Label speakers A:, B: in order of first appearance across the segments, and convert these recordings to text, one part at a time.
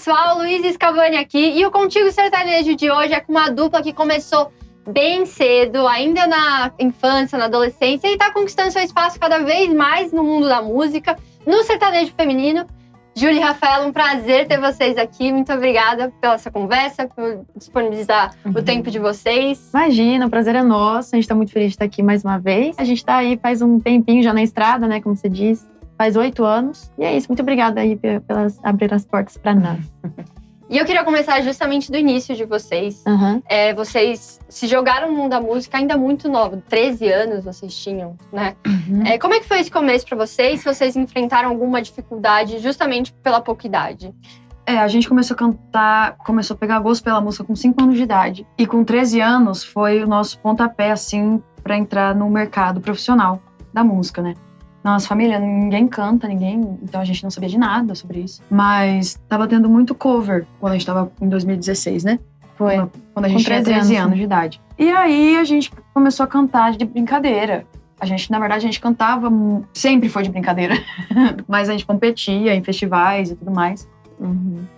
A: pessoal, Luiz Scavani aqui. E o Contigo Sertanejo de hoje é com uma dupla que começou bem cedo, ainda na infância, na adolescência, e tá conquistando seu espaço cada vez mais no mundo da música, no sertanejo feminino. Júlia e Rafaela, um prazer ter vocês aqui. Muito obrigada pela essa conversa, por disponibilizar o tempo de vocês.
B: Imagina, o prazer é nosso. A gente tá muito feliz de estar aqui mais uma vez. A gente tá aí faz um tempinho já na estrada, né, como você disse. Faz 8 anos. E é isso, muito obrigada aí pelas abrir as portas para nós.
A: E eu queria começar justamente do início de vocês. Vocês se jogaram no mundo da música ainda muito novo. 13 anos vocês tinham, né? Como é que foi esse começo para vocês? Se vocês enfrentaram alguma dificuldade justamente pela pouca idade?
C: A gente começou a cantar, começou a pegar gosto pela música com 5 anos de idade. E com 13 anos foi o nosso pontapé, assim, para entrar no mercado profissional da música, né? Na nossa família, ninguém canta, então a gente não sabia de nada sobre isso. Mas tava tendo muito cover quando a gente tava em 2016, né?
B: Foi.
C: Quando a gente tinha 13 anos de idade. E aí a gente começou a cantar de brincadeira. Na verdade, a gente cantava, sempre foi de brincadeira. Mas a gente competia em festivais e tudo mais.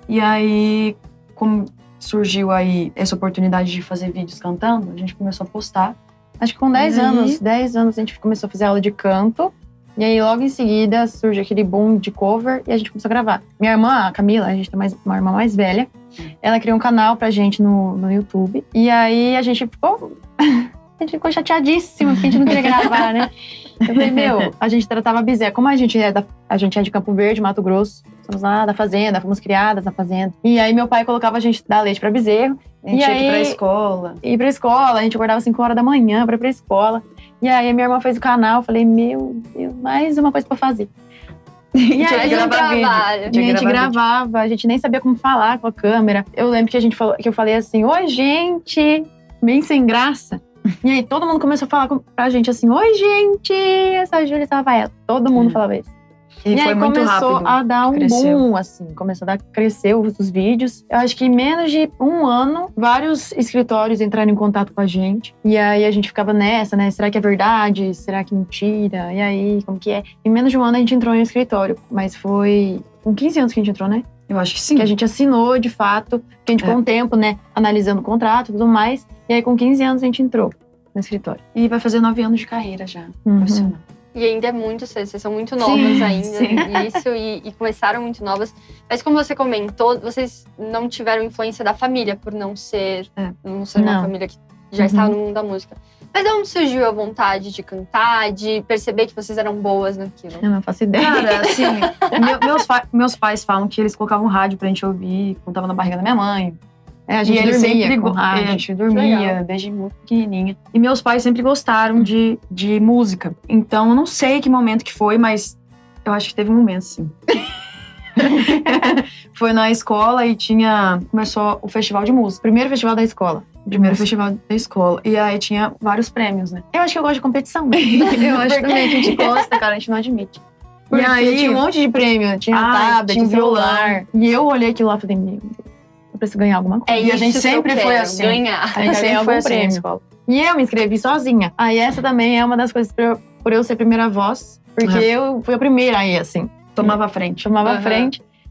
C: E aí, como surgiu aí essa oportunidade de fazer vídeos cantando, a gente começou a postar.
B: Acho que com 10 anos a gente começou a fazer aula de canto. E aí, logo em seguida, surge aquele boom de cover e a gente começou a gravar. Minha irmã, a Camila, a gente tem uma irmã mais velha, ela criou um canal pra gente no YouTube. E aí, a gente ficou chateadíssima, porque a gente não queria gravar, né? Eu falei, a gente tratava a bezerra. Como a gente é de Campo Verde, Mato Grosso, somos lá da fazenda, fomos criadas na fazenda. E aí, meu pai colocava a gente dar leite pra bezerro.
C: A gente ia pra escola.
B: Ir pra escola, a gente acordava 5 horas da manhã pra ir pra escola. E aí, a minha irmã fez o canal, eu falei, meu Deus, mais uma coisa pra fazer.
A: E aí, a
B: gente gravava, a gente nem sabia como falar com a câmera. Eu lembro que eu falei assim, oi, gente, bem sem graça. E aí, todo mundo começou a falar pra gente assim, oi, gente, essa é a Júlia e essa Rafaela. Todo mundo falava isso.
C: E foi
B: aí
C: muito
B: começou
C: rápido,
B: a dar um boom, assim. Começou a crescer os vídeos. Eu acho que em menos de 1 ano, vários escritórios entraram em contato com a gente. E aí a gente ficava nessa, né? Será que é verdade? Será que é mentira? E aí, como que é? Em menos de 1 ano a gente entrou em um escritório. Mas foi com 15 anos que a gente entrou, né?
C: Eu acho que sim.
B: Que a gente assinou, de fato. Que a gente ficou um tempo, né? Analisando o contrato e tudo mais. E aí com 15 anos a gente entrou no escritório.
C: E vai fazer 9 anos de carreira já, profissional.
A: E ainda é muito cedo, vocês são muito novas ainda nisso e começaram muito novas. Mas como você comentou, vocês não tiveram influência da família por não ser uma família que já estava no mundo da música. Mas de onde surgiu a vontade de cantar, de perceber que vocês eram boas naquilo?
B: Eu não faço ideia.
C: Cara, assim, meus pais falam que eles colocavam rádio pra gente ouvir quando tava na barriga da minha mãe.
B: A gente dormia com rádio.
C: A gente dormia desde muito pequenininha. E meus pais sempre gostaram de música. Então, eu não sei que momento que foi, mas eu acho que teve um momento, sim. Foi na escola e começou o festival de música.
B: Primeiro festival da escola.
C: Festival da escola. E aí tinha vários prêmios, né?
B: Eu acho que eu gosto de competição.
C: Eu acho também que a gente gosta, cara, a gente não admite.
B: Porque aí tinha um monte de prêmio. Tinha tablet, tinha celular. E eu olhei aquilo lá e falei, meu Deus, eu preciso ganhar alguma coisa.
A: E a gente sempre foi assim.
B: A gente sempre foi assim na escola. E eu me inscrevi sozinha. Aí essa também é uma das coisas por eu ser primeira voz. Porque eu fui a primeira aí, assim.
C: Tomava frente.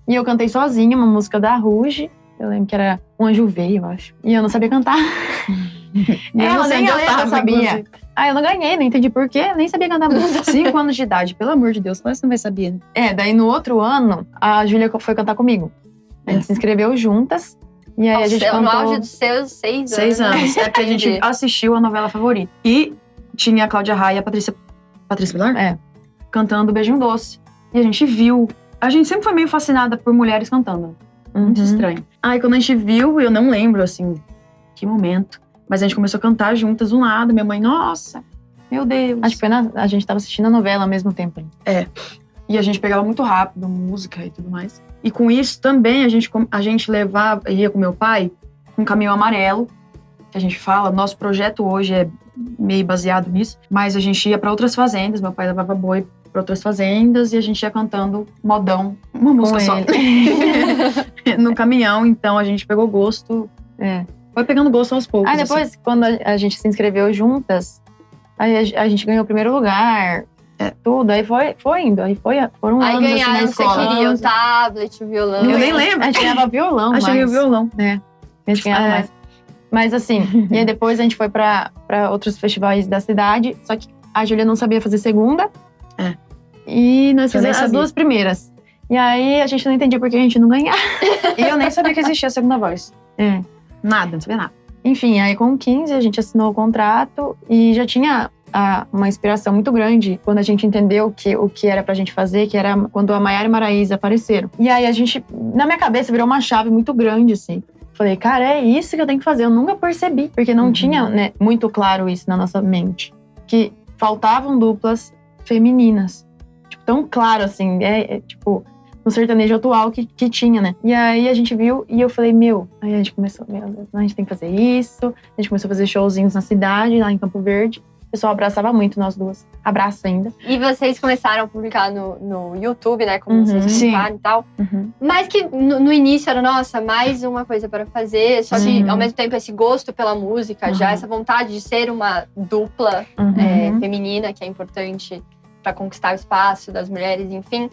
B: E eu cantei sozinha uma música da Ruge. Eu lembro que era Um Anjo Veio, eu acho. E eu não sabia cantar.
C: Eu
B: nem a letra sabia. Eu não ganhei, não entendi por quê. Nem sabia cantar música.
C: 5 anos de idade, pelo amor de Deus. Como você não vai saber, né?
B: Daí no outro ano, a Júlia foi cantar comigo. A gente se inscreveu juntas. E aí a gente cantou...
A: No auge dos seus 6 anos.
C: 6 anos. É porque a gente assistiu a novela Favorita. E tinha a Cláudia Raia e a Patrícia Pilar? Cantando Beijinho Doce. E a gente viu. A gente sempre foi meio fascinada por mulheres cantando. Muito estranho. Aí quando a gente viu, eu não lembro, assim, que momento. Mas a gente começou a cantar juntas um lado. Minha mãe, nossa, meu Deus.
B: Acho que a gente tava assistindo a novela ao mesmo tempo.
C: E a gente pegava muito rápido música e tudo mais. E com isso também a gente ia com meu pai um caminhão amarelo, que a gente fala, nosso projeto hoje é meio baseado nisso, mas a gente ia para outras fazendas, meu pai levava boi para outras fazendas e a gente ia cantando modão, uma música só, no caminhão, então a gente pegou gosto, foi pegando gosto aos poucos.
B: Aí depois, quando a gente se inscreveu juntas, a gente ganhou o primeiro lugar. tudo. Aí foi indo. Foram
A: Aí
B: anos assim, na
A: ganharam, você
B: escola.
A: queria o tablet, o violão.
C: Eu nem lembro.
B: A gente ganhava violão,
C: Achei
B: mais.
C: o violão.
B: A gente ganhava mais. Mas assim, e aí depois a gente foi pra outros festivais da cidade. Só que a Júlia não sabia fazer segunda. E nós
C: Eu nem
B: fizemos as
C: sabia.
B: 2 primeiras. E aí a gente não entendia por que a gente não ganhava.
C: E eu nem sabia que existia a segunda voz.
B: É.
C: Nada, não sabia nada.
B: Enfim, aí com 15 a gente assinou o contrato e já tinha uma inspiração muito grande quando a gente entendeu o que era pra gente fazer, que era quando a Maiara e Maraísa apareceram. E aí a gente, na minha cabeça, virou uma chave muito grande, assim. Falei, cara, é isso que eu tenho que fazer. Eu nunca percebi, porque não tinha, né, muito claro isso na nossa mente. Que faltavam duplas femininas. Tipo, tão claro, assim, tipo, no sertanejo atual que tinha, né? E aí a gente viu e eu falei, aí a gente começou, meu Deus, a gente tem que fazer isso. A gente começou a fazer showzinhos na cidade, lá em Campo Verde. O pessoal abraçava muito nós duas. Abraço ainda.
A: E vocês começaram a publicar no YouTube, né? Como vocês publicaram e tal. Mas que no início era, nossa, mais uma coisa para fazer. Só que, ao mesmo tempo, esse gosto pela música, já essa vontade de ser uma dupla feminina, que é importante para conquistar o espaço das mulheres, enfim.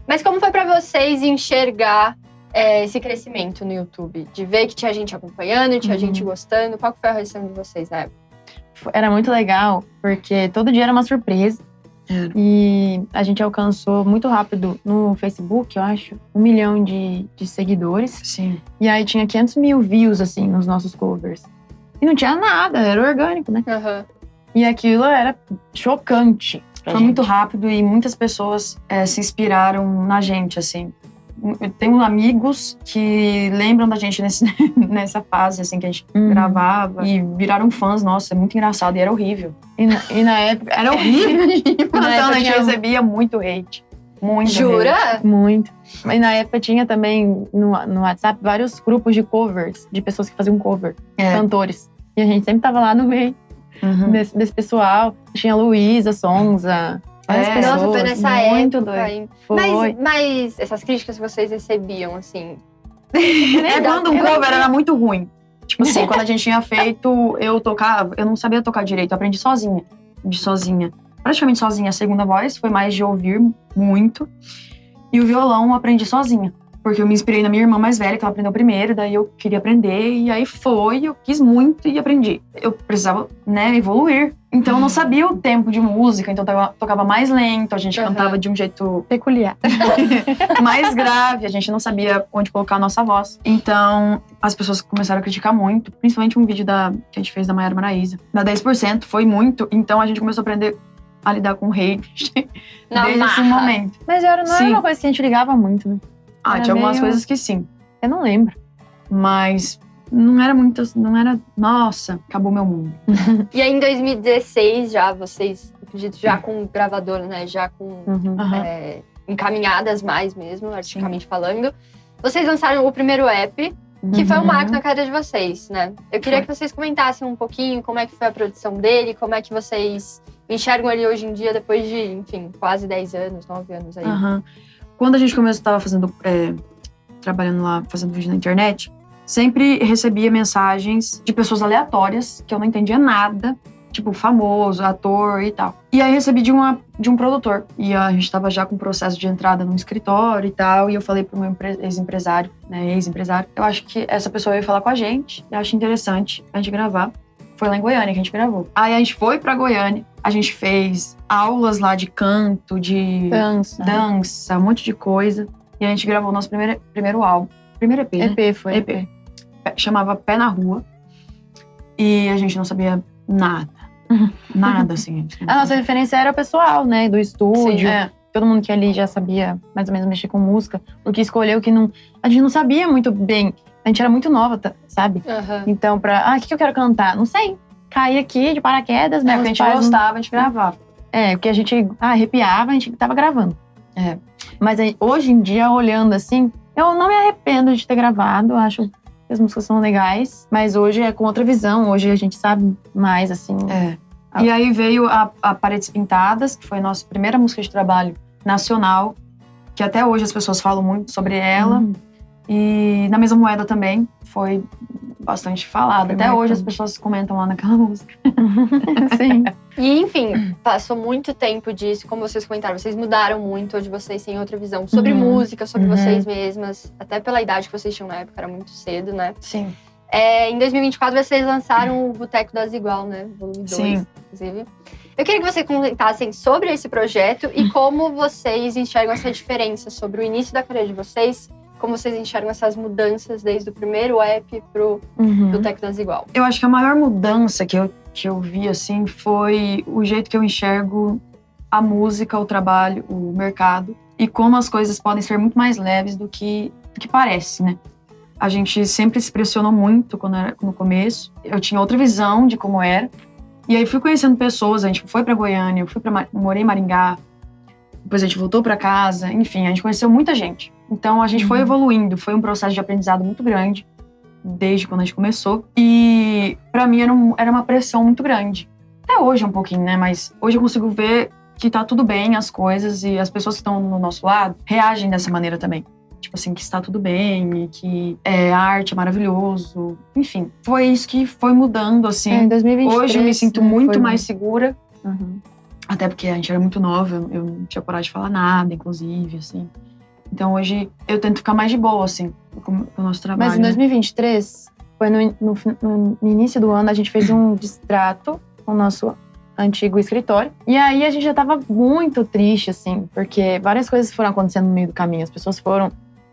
A: Mas como foi para vocês enxergar esse crescimento no YouTube? De ver que tinha gente acompanhando, tinha gente gostando. Qual que foi a reação de vocês na época?
B: Era muito legal, porque todo dia era uma surpresa. E a gente alcançou muito rápido no Facebook, eu acho, 1 milhão de seguidores.
C: Sim.
B: E aí tinha 500 mil views, assim, nos nossos covers. E não tinha nada, era orgânico, né? E aquilo era chocante.
C: Foi muito rápido e muitas pessoas se inspiraram na gente, assim. Eu tenho amigos que lembram da gente nessa fase, assim, que a gente gravava. E viraram fãs, nossa, é muito engraçado. E era horrível.
B: E na época...
C: Era horrível.
B: Então,
C: A gente recebia muito hate. Muito
A: Jura?
C: hate.
B: Muito. Mas na época tinha também, no WhatsApp, vários grupos de covers. De pessoas que faziam cover. Cantores. E a gente sempre tava lá no meio desse pessoal. Tinha Luísa, Sonza...
A: Nossa, foi nessa
B: muito
A: época.
B: Doido. Foi.
A: Mas essas críticas que vocês recebiam, assim...
C: Quando um cover era muito ruim. Tipo assim, quando a gente tinha feito, eu não sabia tocar direito, eu aprendi sozinha. Praticamente sozinha. A segunda voz foi mais de ouvir muito. E o violão eu aprendi sozinha. Porque eu me inspirei na minha irmã mais velha, que ela aprendeu primeiro, daí eu queria aprender, e aí eu quis muito e aprendi. Eu precisava, né, evoluir. Então eu não sabia o tempo de música, então eu tocava mais lento, a gente cantava de um jeito
B: peculiar.
C: Mais grave, a gente não sabia onde colocar a nossa voz. Então as pessoas começaram a criticar muito, principalmente um vídeo que a gente fez da Maiara Maraísa. Da 10% foi muito, então a gente começou a aprender a lidar com hate desde esse momento.
B: Mas não era uma coisa que a gente ligava muito, né?
C: Tinha algumas coisas que sim.
B: Eu não lembro.
C: Mas não era, nossa, acabou meu mundo.
A: E aí em 2016 já, vocês, acredito, já com gravador, né? Já com encaminhadas mais mesmo, artisticamente falando. Vocês lançaram o primeiro app, que foi um marco na carreira de vocês, né? Eu queria que vocês comentassem um pouquinho como é que foi a produção dele, como é que vocês enxergam ele hoje em dia, depois de, enfim, quase 10 anos, 9 anos aí.
C: Quando a gente começou, estava trabalhando lá, fazendo vídeo na internet, sempre recebia mensagens de pessoas aleatórias, que eu não entendia nada, tipo famoso, ator e tal. E aí recebi de um produtor. E a gente estava já com o processo de entrada num escritório e tal, e eu falei pro meu ex-empresário, eu acho que essa pessoa ia falar com a gente, eu acho interessante a gente gravar. Foi lá em Goiânia que a gente gravou. Aí a gente foi pra Goiânia, a gente fez aulas lá de canto, de dança, um monte de coisa. E a gente gravou o nosso primeiro álbum. Primeiro EP, né?
B: EP.
C: Chamava Pé na Rua. E a gente não sabia nada. Nada, assim.
B: A nossa referência era o pessoal, né? Do estúdio.
C: Sim,
B: Todo mundo que ali já sabia mais ou menos mexer com música. O que escolheu, que não... A gente não sabia muito bem. A gente era muito nova, sabe? Então, o que eu quero cantar? Não sei. Caí aqui de paraquedas,
C: mas a gente gostava, a gente gravava.
B: Porque a gente arrepiava, a gente tava gravando. Mas aí, hoje em dia, olhando assim, eu não me arrependo de ter gravado. Acho que as músicas são legais. Mas hoje é com outra visão. Hoje a gente sabe mais, assim.
C: E aí veio a Paredes Pintadas, que foi a nossa primeira música de trabalho nacional. Que até hoje as pessoas falam muito sobre ela. E Na Mesma Moeda também, foi bastante falada. Até hoje as pessoas comentam lá naquela música.
B: Sim.
A: E, enfim, passou muito tempo disso, como vocês comentaram, vocês mudaram muito, hoje vocês têm outra visão sobre música, sobre vocês mesmas, até pela idade que vocês tinham na época, era muito cedo, né?
C: Sim.
A: Em 2024, vocês lançaram o Boteco das Igual, né? Volume 2,
C: Sim.
A: inclusive. Eu queria que vocês comentassem sobre esse projeto e como vocês enxergam essa diferença sobre o início da carreira de vocês, como vocês enxergam essas mudanças desde o primeiro app pro Boteco das Igual.
C: Eu acho que a maior mudança que eu vi, assim, foi o jeito que eu enxergo a música, o trabalho, o mercado. E como as coisas podem ser muito mais leves do que parece, né? A gente sempre se pressionou muito no começo. Eu tinha outra visão de como era. E aí fui conhecendo pessoas, a gente foi pra Goiânia, morei em Maringá. Depois a gente voltou pra casa. Enfim, a gente conheceu muita gente. Então a gente foi evoluindo. Foi um processo de aprendizado muito grande. Desde quando a gente começou. E pra mim era uma pressão muito grande. Até hoje um pouquinho, né? Mas hoje eu consigo ver que tá tudo bem as coisas. E as pessoas que estão no nosso lado reagem dessa maneira também. Tipo assim, que está tudo bem e que a arte é maravilhoso. Enfim, foi isso que foi mudando, assim.
B: Em 2023,
C: hoje eu me sinto muito mais segura.
B: Uhum.
C: Até porque a gente era muito nova, eu não tinha coragem de falar nada, inclusive, assim. Então hoje eu tento ficar mais de boa, assim, com o nosso trabalho.
B: Mas em 2023, foi no início do ano, a gente fez um distrato com o nosso antigo escritório. E aí a gente já tava muito triste, assim, porque várias coisas foram acontecendo no meio do caminho. As pessoas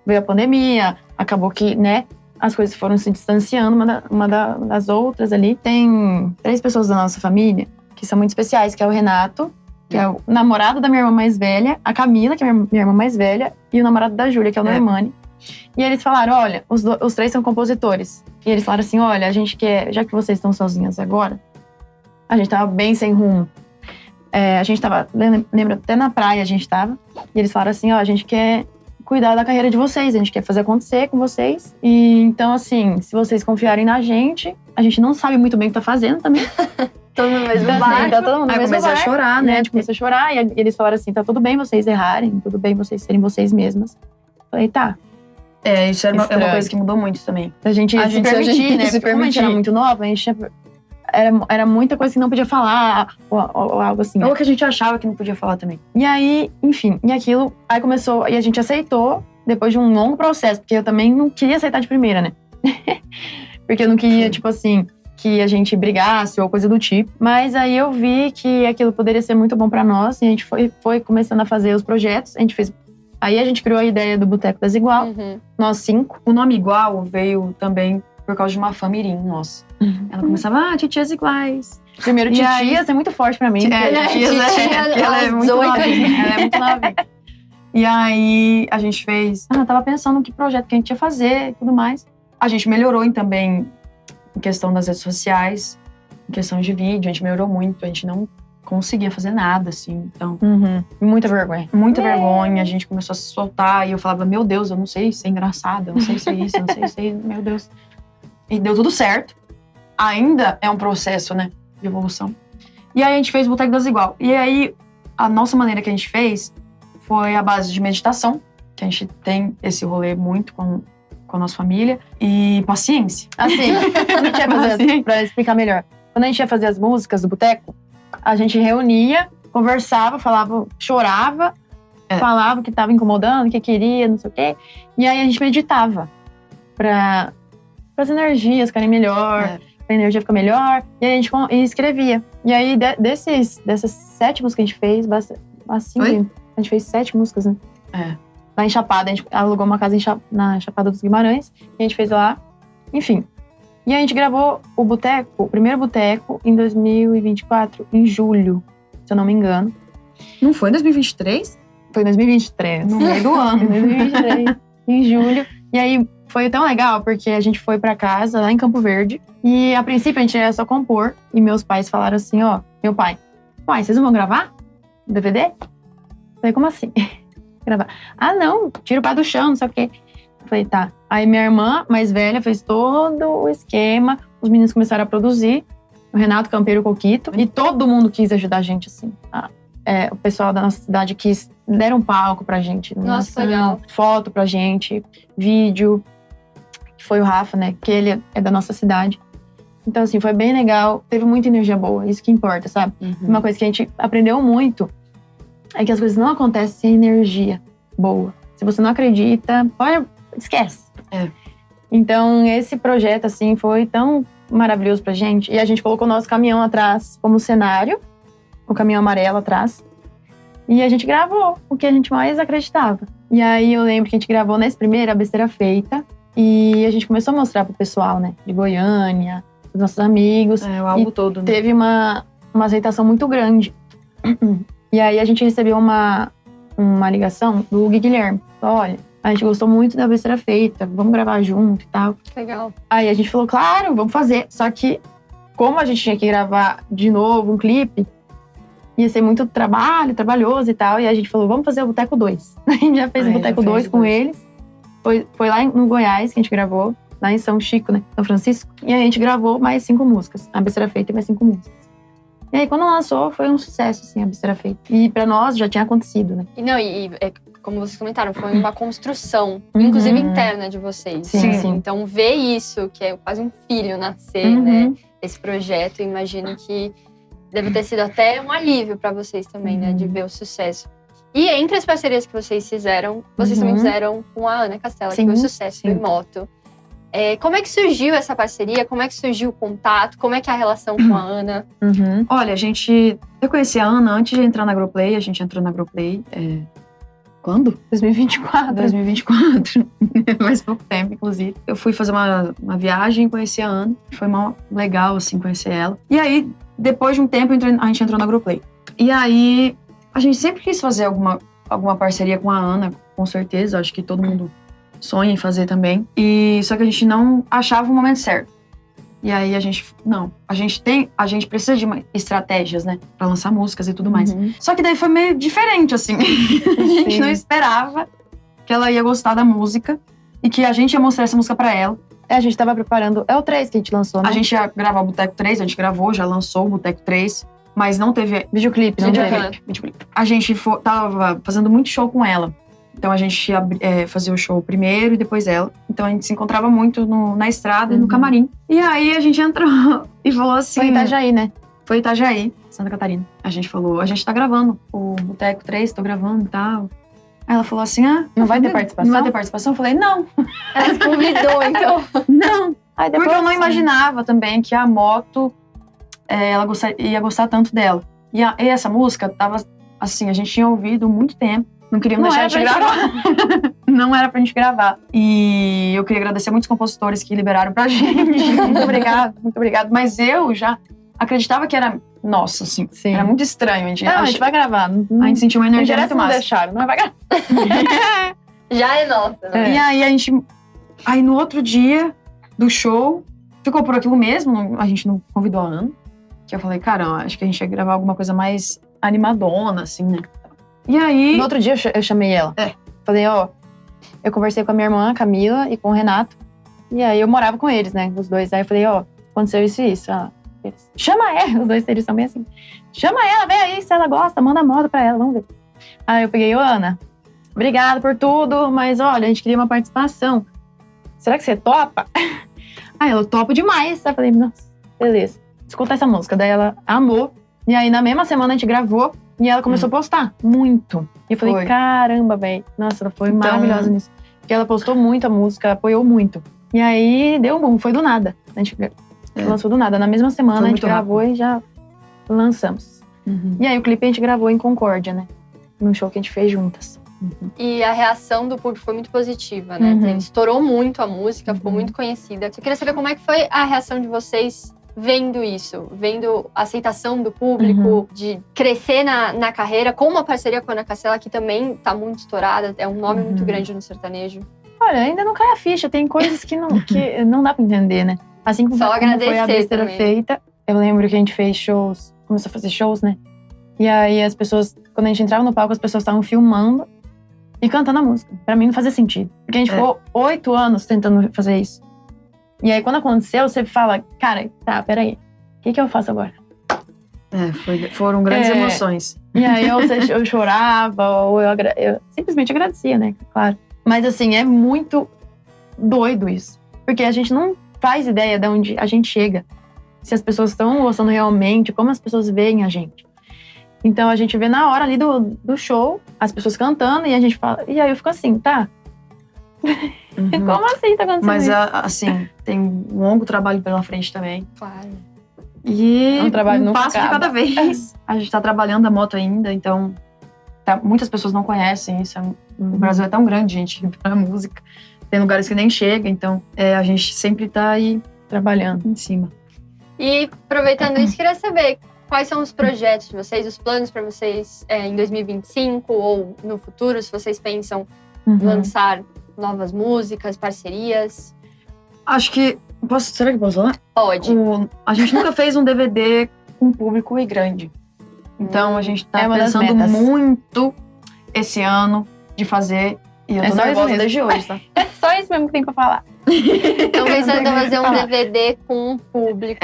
B: veio a pandemia, acabou que, né, as coisas foram se distanciando uma das outras ali. Tem 3 pessoas da nossa família que são muito especiais, que é o Renato, que é o namorado da minha irmã mais velha, a Camila, que é minha irmã mais velha, e o namorado da Júlia, que é o Normani. E eles falaram, olha, os 3 são compositores. E eles falaram assim, olha, a gente quer, já que vocês estão sozinhas agora, a gente tava bem sem rumo. A gente tava, lembra, até na praia a gente tava, e eles falaram assim, ó, a gente quer cuidar da carreira de vocês, a gente quer fazer acontecer com vocês. E então, assim, se vocês confiarem na gente, a gente não sabe muito bem o que tá fazendo também.
A: Todo mundo no mesmo
B: Então,
A: barco.
B: assim, tá todo mundo no
C: Aí
B: mesmo
C: comecei a
B: barco,
C: chorar, né?
B: A gente começou a chorar, e eles falaram assim, tá tudo bem vocês errarem, tudo bem vocês serem vocês mesmas. Falei, tá.
C: Isso é uma coisa que mudou muito também.
B: A gente se permitir, né?
C: Se
B: Porque como a gente era muito nova, a gente era muita coisa que não podia falar, ou algo assim.
C: Ou que a gente achava que não podia falar também.
B: E aí, enfim, aí começou, e a gente aceitou, depois de um longo processo, porque eu também não queria aceitar de primeira, né? Porque eu não queria, tipo assim, que a gente brigasse ou coisa do tipo. Mas aí eu vi que aquilo poderia ser muito bom pra nós, e a gente foi começando a fazer os projetos, aí a gente criou a ideia do Boteco das Igual, nós 5.
C: O nome Igual veio também por causa de uma fã mirim nossa. Ela começava, titias iguais.
B: Primeiro, titias é muito forte pra mim.
C: Titias, ela é muito novinha. Ela é muito novinha. E aí, a gente fez... tava pensando que projeto que a gente ia fazer e tudo mais. A gente melhorou também em questão das redes sociais, em questão de vídeo, a gente melhorou muito. A gente não conseguia fazer nada, assim, então...
B: Muita vergonha.
C: Muita vergonha, a gente começou a se soltar. E eu falava, meu Deus, eu não sei ser engraçada, eu não sei ser isso, eu não sei ser... Meu Deus. E deu tudo certo. Ainda é um processo, né, de evolução. E aí a gente fez o Boteco das Igual. E aí, a nossa maneira que a gente fez foi a base de meditação, que a gente tem esse rolê muito com a nossa família, e paciência.
B: Assim, quando a gente ia fazer, pra explicar melhor, quando a gente ia fazer as músicas do Boteco, a gente reunia, conversava, falava, chorava, falava o que tava incomodando, o que queria, não sei o quê. E aí a gente meditava pra as energias ficarem melhor, pra energia ficar melhor. E aí a gente escrevia. E aí dessas 7 músicas que a gente fez, assim, a gente fez 7 músicas, né? Lá em Chapada, a gente alugou uma casa na Chapada dos Guimarães, e a gente fez lá, enfim. E a gente gravou o primeiro Boteco, em 2024, em julho, se eu não me engano.
C: Não foi em 2023?
B: Foi em 2023.
C: No meio do ano.
B: Em 2023, em julho. E aí foi tão legal, porque a gente foi pra casa, lá em Campo Verde, e a princípio a gente ia só compor, e meus pais falaram assim, ó, meu pai, vocês não vão gravar o DVD? Eu falei, como assim? Gravar. Ah, não, tira o pé do chão, não sei o quê. Eu falei, tá. Aí minha irmã mais velha fez todo o esquema, os meninos começaram a produzir, o Renato, Campeiro, o Coquito, e todo mundo quis ajudar a gente, assim. O pessoal da nossa cidade deram um palco pra gente.
A: Nossa, legal.
B: Foto pra gente, vídeo. que foi o Rafa, né? Que ele é da nossa cidade. Então, assim, foi bem legal. Teve muita energia boa, isso que importa, sabe? Uma coisa que a gente aprendeu muito é que as coisas não acontecem sem energia boa. Se você não acredita, esquece. Então, esse projeto, assim, foi tão maravilhoso pra gente. E a gente colocou o nosso caminhão atrás como cenário, o caminhão amarelo atrás. E a gente gravou o que a gente mais acreditava. E aí, eu lembro que a gente gravou nesse primeiro, A Besteira Feita. E a gente começou a mostrar pro pessoal, né? De Goiânia, os nossos amigos.
C: O álbum todo, né?
B: Teve uma aceitação muito grande. E aí a gente recebeu uma ligação do Gui Guilherme. Olha, a gente gostou muito da Besteira Feita, vamos gravar junto e tal.
A: Legal.
B: Aí a gente falou, claro, vamos fazer. Só que, como a gente tinha que gravar de novo um clipe, ia ser muito trabalhoso e tal. E a gente falou, vamos fazer o Boteco 2. A gente já fez o Boteco 2 com eles. Foi lá no Goiás que a gente gravou. Lá em São Chico, né? São Francisco. E a gente gravou mais 5 músicas. A Besteira Feita e mais 5 músicas. E aí, quando lançou, foi um sucesso, assim, A Besteira Feita. E pra nós, já tinha acontecido, né?
A: Como vocês comentaram, foi uma construção, inclusive interna de vocês.
B: Sim.
A: Então, ver isso, que é quase um filho nascer, né? Esse projeto, imagino que deve ter sido até um alívio pra vocês também, né? De ver o sucesso. E entre as parcerias que vocês fizeram, vocês também fizeram com a Ana Castela, que foi um sucesso, foi Moto. Como é que surgiu essa parceria? Como é que surgiu o contato? Como é que é a relação com a Ana?
C: Olha, eu conheci a Ana antes de entrar na Agroplay. A gente entrou na Agroplay. Quando?
B: 2024.
C: 2024. Mais pouco tempo, inclusive. Eu fui fazer uma viagem e conheci a Ana. Foi legal, assim, conhecer ela. E aí, depois de um tempo, a gente entrou na Agroplay. E aí, a gente sempre quis fazer alguma parceria com a Ana, com certeza. Acho que todo mundo sonha em fazer também. Só que a gente não achava o momento certo. E aí a gente precisa de estratégias, né? Pra lançar músicas e tudo mais. Só que daí foi meio diferente, assim. A gente não esperava que ela ia gostar da música e que a gente ia mostrar essa música pra ela.
B: A gente tava preparando... É o 3 que a gente lançou, né?
C: A gente ia gravar o Boteco 3, a gente gravou, já lançou o Boteco 3. Mas não teve...
B: Videoclipe.
C: A gente tava fazendo muito show com ela. Então a gente ia fazer o show primeiro e depois ela. Então a gente se encontrava muito na estrada e no camarim. E aí a gente entrou e falou assim...
B: Foi Itajaí, né?
C: Foi Itajaí, Santa Catarina. A gente falou, a gente tá gravando o Boteco 3, tô gravando e tal. Aí ela falou assim,
B: não vai ter participação?
C: Não vai ter participação? Eu falei, não.
A: Ela convidou, então.
C: Não.
B: Aí depois,
C: porque eu não imaginava também que a Moto, ela ia gostar tanto dela. E essa música tava, assim, a gente tinha ouvido muito tempo. Não queriam deixar a gente gravar. Não era pra gente gravar. E eu queria agradecer muitos compositores que liberaram pra gente. Muito obrigado. Mas eu já acreditava que era nossa, assim.
B: Sim.
C: Era muito estranho.
B: A gente vai gravar.
C: A gente sentiu uma energia muito massa.
B: Não deixaram, não vai gravar.
A: Já é nossa, né?
C: E aí Aí no outro dia do show, ficou por aquilo mesmo. A gente não convidou a Ana. Que eu falei, cara, acho que a gente ia gravar alguma coisa mais animadona, assim, né? E aí...
B: No outro dia eu chamei ela. Falei, eu conversei com a minha irmã, a Camila, e com o Renato. E aí eu morava com eles, né? Os dois. Aí eu falei, aconteceu isso e isso. Chama ela. Os dois eles são bem assim. Chama ela, vem aí, se ela gosta, manda a moda pra ela, vamos ver. Aí eu peguei, Ana, obrigada por tudo, mas olha, a gente queria uma participação. Será que você topa? Aí ela, topo demais. Aí eu falei, nossa, beleza. Escuta essa música. Daí ela amou. E aí na mesma semana a gente gravou. E ela começou a postar muito. E eu falei, caramba, velho. Nossa, ela foi maravilhosa nisso. Porque ela postou muito a música, apoiou muito. E aí, deu um boom. Foi do nada. A gente lançou do nada. Na mesma semana, a gente gravou e já lançamos. E aí, o clipe a gente gravou em Concórdia, né? Num show que a gente fez juntas.
A: E a reação do público foi muito positiva, né? Estourou muito a música, ficou muito conhecida. Eu queria saber como é que foi a reação de vocês vendo isso, vendo a aceitação do público, de crescer na carreira, com uma parceria com a Ana Castela, que também tá muito estourada, é um nome muito grande no sertanejo.
B: Olha, ainda não cai a ficha, tem coisas que não dá pra entender, né? Assim como,
A: só agradecer
B: foi a Besteira
A: também.
B: Feita, eu lembro que a gente fez shows, começou a fazer shows, né? E aí as pessoas, quando a gente entrava no palco, as pessoas estavam filmando e cantando a música. Pra mim não fazia sentido, porque a gente ficou 8 anos tentando fazer isso. E aí, quando aconteceu, você fala, cara, tá, peraí, o que eu faço agora?
C: Foram grandes emoções.
B: E aí, eu chorava, ou eu simplesmente agradecia, né? Claro. Mas, assim, é muito doido isso. Porque a gente não faz ideia de onde a gente chega. Se as pessoas estão gostando realmente, como as pessoas veem a gente. Então a gente vê na hora ali do show, as pessoas cantando, e a gente fala. E aí eu fico assim, tá? Como assim tá acontecendo
C: Mas,
B: isso?
C: assim, tem um longo trabalho pela frente também.
A: Claro.
C: E
B: É um trabalho
C: um
B: nunca
C: passo de
B: acaba.
C: cada vez. A gente tá trabalhando a moto ainda, então muitas pessoas não conhecem isso. O Brasil é tão grande, gente, pra música. Tem lugares que nem chega, então a gente sempre tá aí
B: Trabalhando.
C: em cima.
A: E aproveitando isso, queria saber quais são os projetos de vocês, os planos para vocês em 2025 ou no futuro, se vocês pensam em lançar novas músicas, parcerias.
C: Acho que... será que eu posso falar?
A: Pode.
C: A gente nunca fez um DVD com público e grande. Então a gente tá
B: É uma das
C: pensando
B: metas.
C: muito esse ano de fazer. E eu
B: É
C: tô
B: só isso
C: nervosa
B: mesmo.
C: desde hoje, tá?
B: Só isso mesmo que tem pra falar.
A: Então pensando em fazer um
B: falar.
A: DVD com público.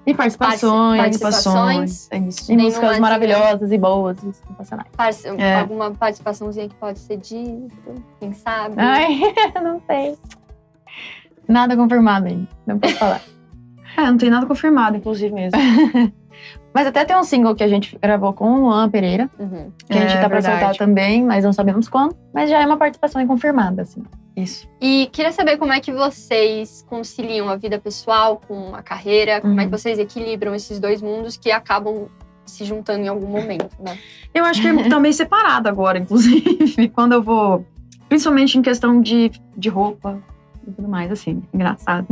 B: E participações.
A: Participações.
C: É isso.
B: E
A: Nenhuma
B: músicas
A: assim,
B: maravilhosas e boas, e sensacionais.
A: Alguma participaçãozinha que pode ser dito, quem sabe?
B: Ai, não sei. Nada confirmado ainda, não posso falar.
C: Não tem nada confirmado, inclusive mesmo.
B: Mas até tem um single que a gente gravou com o Luan Pereira,
A: Uhum.
B: que a gente tá pra
C: verdade.
B: soltar também, mas não sabemos quando. Mas já é uma participação confirmada, assim.
C: Isso.
A: E queria saber como é que vocês conciliam a vida pessoal com a carreira, como é que vocês equilibram esses dois mundos que acabam se juntando em algum momento, né?
C: Eu acho que tá meio separado agora, inclusive, quando eu vou... Principalmente em questão de roupa e tudo mais, assim, engraçado.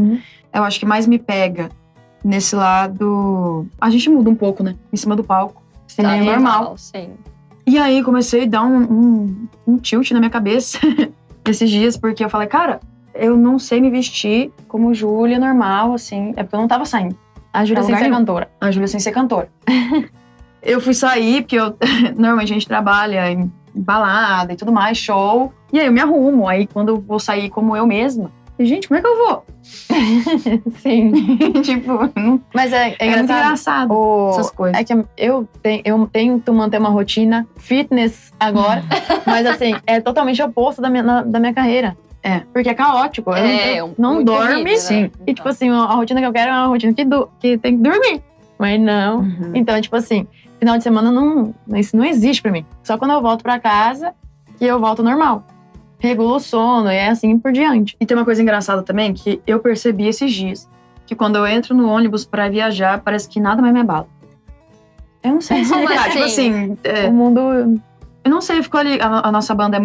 C: Eu acho que mais me pega nesse lado... A gente muda um pouco, né? Em cima do palco. Seria
A: Tá,
C: normal.
A: Sim.
C: E aí comecei a dar um tilt na minha cabeça esses dias, porque eu falei, cara, eu não sei me vestir como Júlia normal, assim. É porque eu não tava saindo.
B: A Júlia
C: Pra
B: sem
C: lugar
B: ser
C: nenhum.
B: cantora.
C: A Júlia sem ser cantora. Eu fui sair, porque normalmente a gente trabalha em balada e tudo mais, show. E aí eu me arrumo. Aí quando eu vou sair como eu mesma, e, gente, como é que eu vou?
B: Sim.
C: Tipo, não,
B: Mas é
C: é muito engraçado essas coisas.
B: É que eu tento manter uma rotina fitness agora, mas assim, é totalmente oposto da minha carreira. Porque é caótico. Eu não
A: muito
B: dorme.
A: corrido, né?
B: Sim. E tipo assim, a rotina que eu quero é uma rotina que tem que dormir. Mas não. Então, tipo assim, final de semana isso não existe pra mim. Só quando eu volto pra casa que eu volto normal. Regulo o sono e é assim por diante.
C: E tem uma coisa engraçada também, que eu percebi esses dias. Que quando eu entro no ônibus pra viajar, parece que nada mais me abala. Eu não sei
A: Como
C: explicar.
A: assim?
C: Tipo assim,
B: O mundo...
C: eu não sei, ficou ali. A nossa banda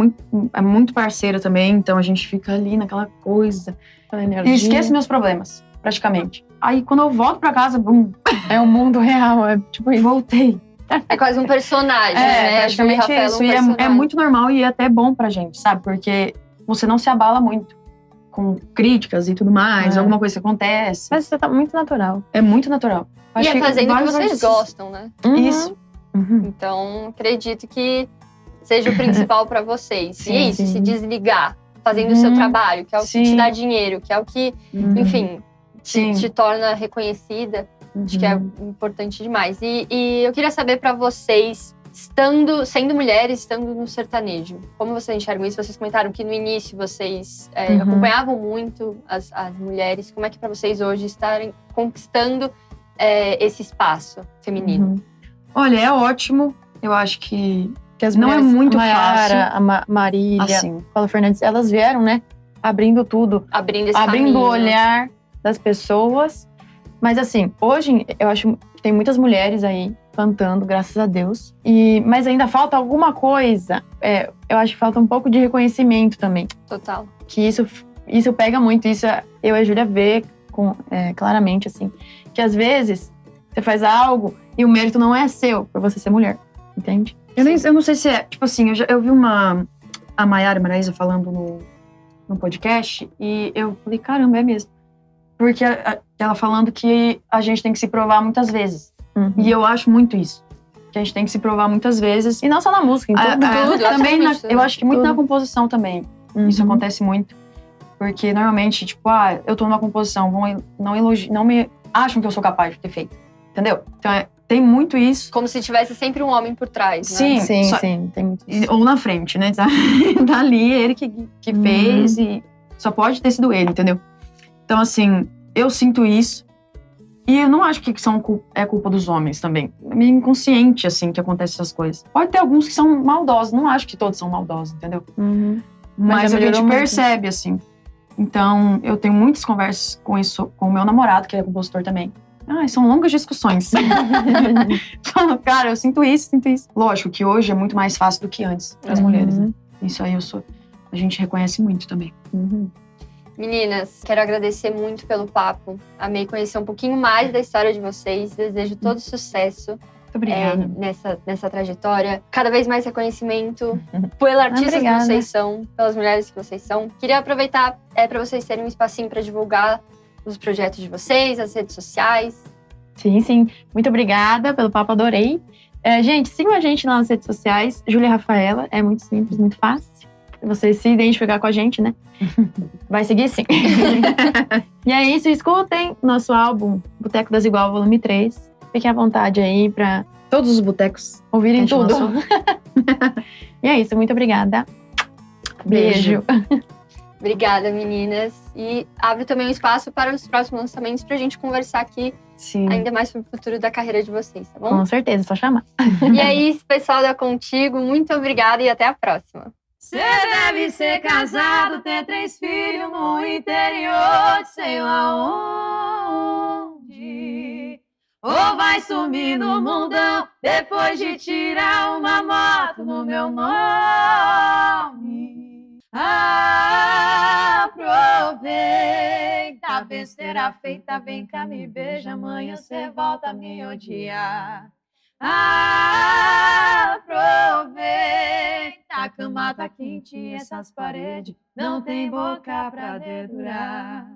C: é muito parceira também, então a gente fica ali naquela coisa. E esquece meus problemas, praticamente. Aí quando eu volto pra casa, bum,
B: É o mundo real, é tipo isso.
C: voltei.
A: É quase um personagem, né?
C: Praticamente
A: Rafael é um
C: isso. E é
A: personagem.
C: muito normal e é até bom pra gente, sabe? Porque você não se abala muito com críticas e tudo mais, alguma coisa que acontece.
B: Mas isso tá muito natural.
C: É muito natural.
A: E
C: Acho
A: é
C: que
A: fazendo o que
C: vários
A: vocês
C: artistas-
A: gostam, né?
C: Isso.
A: Então, acredito que seja o principal pra vocês. E é isso,
B: sim.
A: se desligar, fazendo o seu trabalho, que é o que te
C: Sim.
A: dá dinheiro, que é o que, enfim,
C: Sim.
A: te torna reconhecida. Acho que é importante demais. E eu queria saber pra vocês, sendo mulheres, estando no sertanejo, como vocês enxergam isso? Vocês comentaram que no início vocês acompanhavam muito as mulheres. Como é que pra vocês hoje estarem conquistando esse espaço feminino?
C: Olha, é ótimo. Eu acho que
B: Que as
C: não é
B: mulheres,
C: muito
B: a Mayara,
C: fácil.
B: a Marília,
C: Assim.
B: Paula Fernandes, elas vieram, né? Abrindo tudo.
A: Abrindo esse
B: Abrindo
A: caminho.
B: o olhar das pessoas. Mas assim, hoje eu acho que tem muitas mulheres aí cantando, graças a Deus. Mas ainda falta alguma coisa. Eu acho que falta um pouco de reconhecimento também.
A: Total.
B: Que isso pega muito. Isso eu e a Júlia vê claramente, assim. Que às vezes você faz algo e o mérito não é seu, por você ser mulher. Entende?
C: Eu não sei se é. Tipo assim, eu vi a Mayara Maraíza falando no podcast e eu falei, caramba, é mesmo. Porque ela falando que a gente tem que se provar muitas vezes. E eu acho muito isso. Que a gente tem que se provar muitas vezes.
B: E não só na música, em tudo.
A: tudo,
C: Também
A: absolutamente
C: eu acho que muito
B: tudo.
C: na composição também. Isso acontece muito. Porque normalmente, tipo, eu tô numa composição, não me acham que eu sou capaz de ter feito. Entendeu? Então tem muito isso.
A: Como se tivesse sempre um homem por trás, né?
C: Sim,
B: Sim, tem muito isso.
C: Ou na frente, né? Tá ali, ele que fez e só pode ter sido ele, entendeu? Então, assim, eu sinto isso. E eu não acho que é culpa dos homens também. É meio inconsciente, assim, que acontecem essas coisas. Pode ter alguns que são maldosos. Não acho que todos são maldosos, entendeu? Mas a gente percebe, assim. Então, eu tenho muitas conversas com isso com o meu namorado, que é compositor também. São longas discussões. Falo, cara, eu sinto isso. Lógico que hoje é muito mais fácil do que antes para as mulheres, né? Isso aí a gente reconhece muito também.
A: Meninas, quero agradecer muito pelo papo. Amei conhecer um pouquinho mais da história de vocês. Desejo todo sucesso.
C: Muito obrigada.
A: Nessa trajetória. Cada vez mais reconhecimento pelo artista que vocês são, pelas mulheres que vocês são. Queria aproveitar para vocês terem um espacinho para divulgar os projetos de vocês, as redes sociais.
B: Sim. Muito obrigada pelo papo, adorei. Gente, sigam a gente nas redes sociais. Júlia Rafaela, é muito simples, muito fácil. Você se identificar com a gente, né? Vai seguir sim. E é isso, escutem nosso álbum Boteco das Igual, volume 3. Fiquem à vontade aí pra
C: todos os botecos
B: ouvirem tudo. E é isso, muito obrigada. Beijo.
A: Obrigada, meninas. E abro também um espaço para os próximos lançamentos pra gente conversar aqui ainda mais sobre o futuro da carreira de vocês, tá bom?
B: Com certeza, só chamar.
A: E é isso, pessoal da Contigo. Muito obrigada e até a próxima.
D: Cê deve ser casado, ter 3 filhos no interior de sei lá onde. Ou vai sumir no mundão depois de tirar uma moto no meu nome. Aproveita a besteira feita, vem cá, me beija, amanhã cê volta a me odiar. Aproveita, a cama tá quente, essas paredes não tem boca pra dedurar.